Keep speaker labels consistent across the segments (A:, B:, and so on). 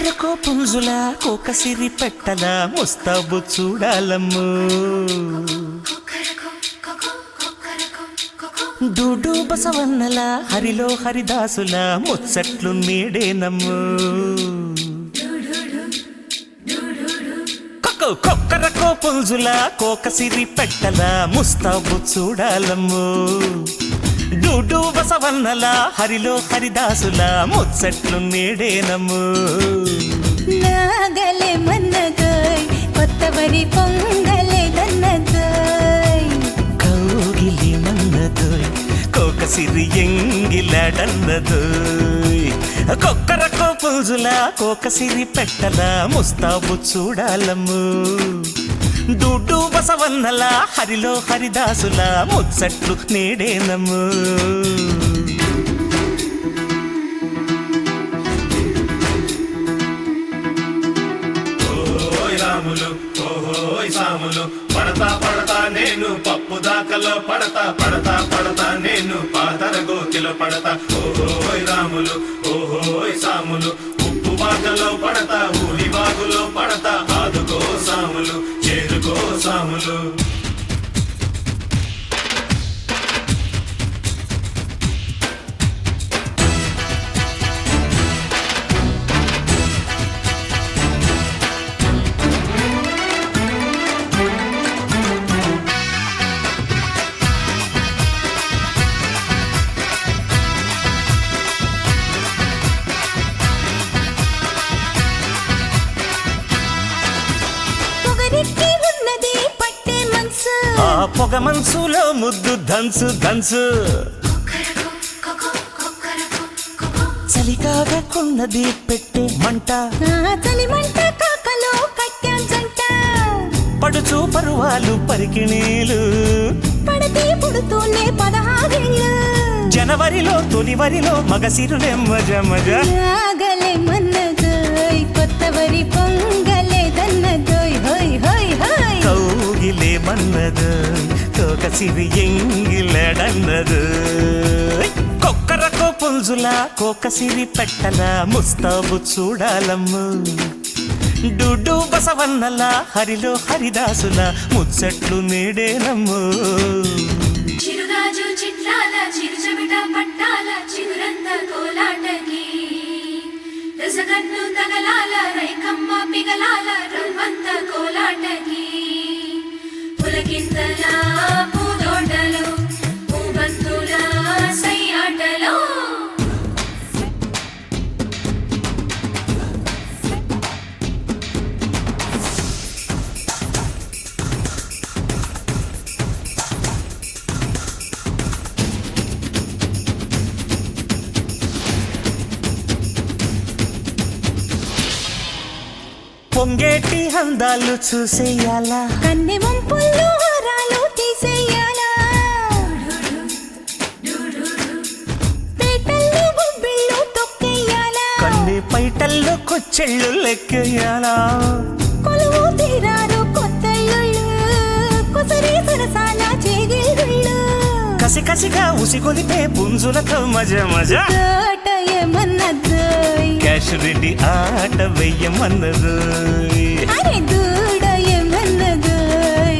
A: కొక్కరకో పుంజుల కోకసిరి పెట్టల ముస్తాబు చూడాలమ్ము డూడు బసవన్నల హరిలో హరిదాసుల ముచ్చట్లు నీడేనమ్ము కొక్కరకో పుంజుల కోకసిరి పెట్టల ముస్తాబు చూడాలమ్ము డూడు బసవన్నల హరిలో హరిదాసుల ముచ్చట్లు నీడేనమ్ము
B: నాగలే మన్నదోయ్ కొత్తవరి పొంగలే దన్నదోయ్
A: కౌగిలి మన్నదోయ్ కోకసిరి ఎంగిలాడన్నదోయ్ కొక్కరకో పుంజుల కోకసిరి పెట్టల ముస్తాబు చూడాలమ్ము డూడు బసవన్నల హరిలో హరిదాసుల ముచ్చట్లు నేడేనమ్ము
C: సాములు పడతా పడతా నేను పప్పు దాకలో పడతా పడతా పడతా నేను పాతర గోతిలో పడతా ఓహోయ్ రాములు ఓహోయ్ సాములు ఉప్పు బాకలో పడతా ఊరి బాగులో పడతా ఆదుకో సాములు చేరుకో సాములు
A: పొగ మనసులో ముద్దు దంచు దంచు చలికాగకున్నది పెట్టే మంట
B: చలి మంట కాకలో కట్టాం జంట
A: పడుచు పరువాలు పరికిణీలు
B: పడతి పుడుతూనే 16
A: జనవరిలో తొలివరిలో మగసిరులే మజ మజ
B: నాగలే మన్నదోయ్ కొత్తవరి పొంగలే దన్నదోయ్ హోయ్ హోయ్ హోయ్
A: కౌగిలే మన్నదోయ్ కోకసిరి ఎంగిలాడన్నదోయ్ కొక్కరకో పుంజుల కోకసిరి పెట్టల ముస్తాబు చూడాలమ్ము డూడు బసవన్నల హరిలో హరిదాసుల ముచ్చట్లు నేడేనమ్ము
D: చిరుగాజు చిట్లాల చిరుచమిట పట్టాల చిగురంత కోలాటకి రసగన్ను తగలాల రైకమ్మ పిగలాల రవ్వంత కోలాటకి పులకింతల పూదోటలు పూబంతుల సయ్యాటలో
A: పొంగేటి అందాలు చూసేయాలా
B: కన్నె వంపుల్లో హారాలు తీసేయాలా పేటల్లో గుబ్బిళ్ళు తొక్కేయాలా
A: కన్ని పైటల్లో కొచ్చెళ్ళు లెక్కేయాలా
B: కొలువు తీరారు కొత్తళ్ళు కుసరి సరసాల చేగిళ్ళు
A: కసి కసిగా ఉసిగొలిపే పుంజులతో మజ మజ
B: తోటయమన్నదోయ్
A: క్యాష్ రెడ్డి ఆట వెయ్యమన్నదు
B: అరే దూడయమన్నదోయ్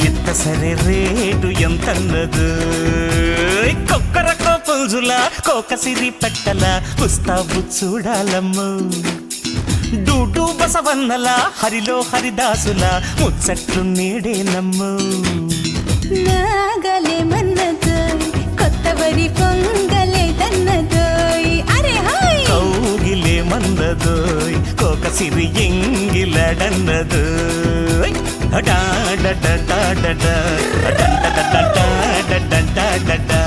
A: ఎంత సరే రేటు ఎంతన్నదు కొక్కరకో పుంజుల కోకసిరి పెట్టల పుస్తాబు చూడాలమ్ము డూడు బసవన్నల హరిలో హరిదాసుల ముచ్చట్లు నీడేనమ్ము
B: నాగలే మన్నదోయ్ కొత్తవరి పొంగలే దన్నదోయ్ అరే హాయ్
A: కౌగిలే మన్నదోయ్ కోకసిరి ఎంగిలాడన్నదోయ్ డా డా డా డా డా డా డా డా డా డా డా డా డా